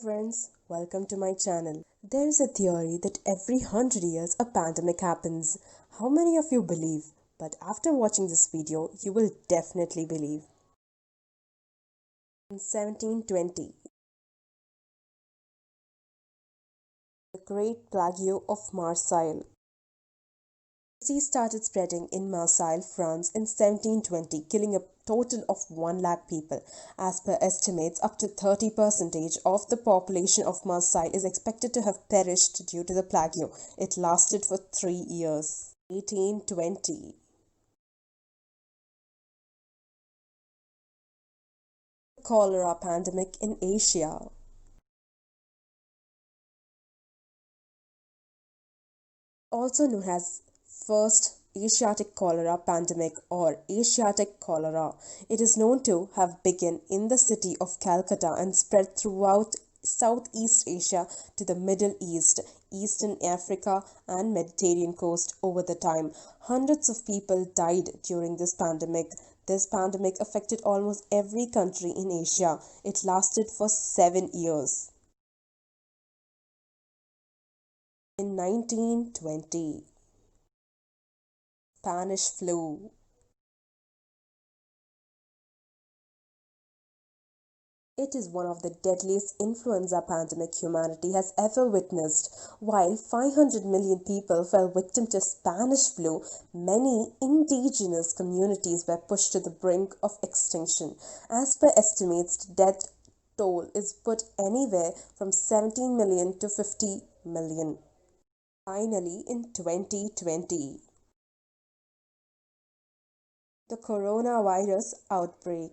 friends, welcome to my channel. There is a theory that every 100 years a pandemic happens. How many of you believe? But after watching this video, you will definitely believe. In 1720, the Great Plague of Marseille. Disease started spreading in Marseille, France in 1720, killing a total of 1 lakh people. As per estimates, up to 30% of the population of Marseille is expected to have perished due to the plague. It lasted for 3 years. 1820. Cholera pandemic in Asia. Also known as First Asiatic Cholera Pandemic or Asiatic Cholera. It is known to have begun in the city of Calcutta and spread throughout Southeast Asia to the Middle East, Eastern Africa, and Mediterranean coast over the time. Hundreds of people died during this pandemic. This pandemic affected almost every country in Asia. It lasted for 7 years. In 1920, Spanish flu. It is one of the deadliest influenza pandemic humanity has ever witnessed. While 500 million people fell victim to Spanish flu, many indigenous communities were pushed to the brink of extinction. As per estimates, death toll is put anywhere from 17 million to 50 million. Finally, in 2020, the coronavirus outbreak.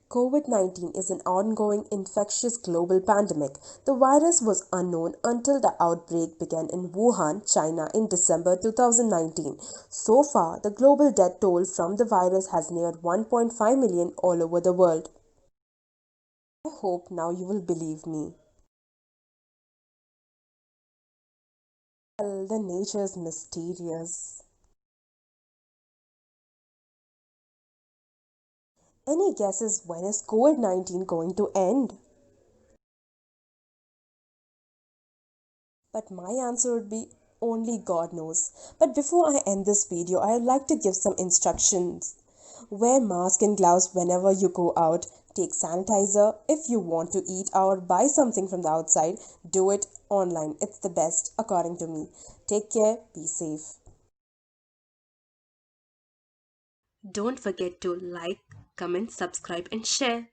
COVID-19 is an ongoing infectious global pandemic. The virus was unknown until the outbreak began in Wuhan, China in December 2019. So far, the global death toll from the virus has neared 1.5 million all over the world. I hope now you will believe me. Well, the nature is mysterious. Any guesses when is COVID-19 going to end? But my answer would be only God knows. But before I end this video, I would like to give some instructions. Wear mask and gloves whenever you go out. Take sanitizer. If you want to eat or buy something from the outside, do it online. It's the best according to me. Take care. Be safe. Don't forget to like, comment, subscribe and share.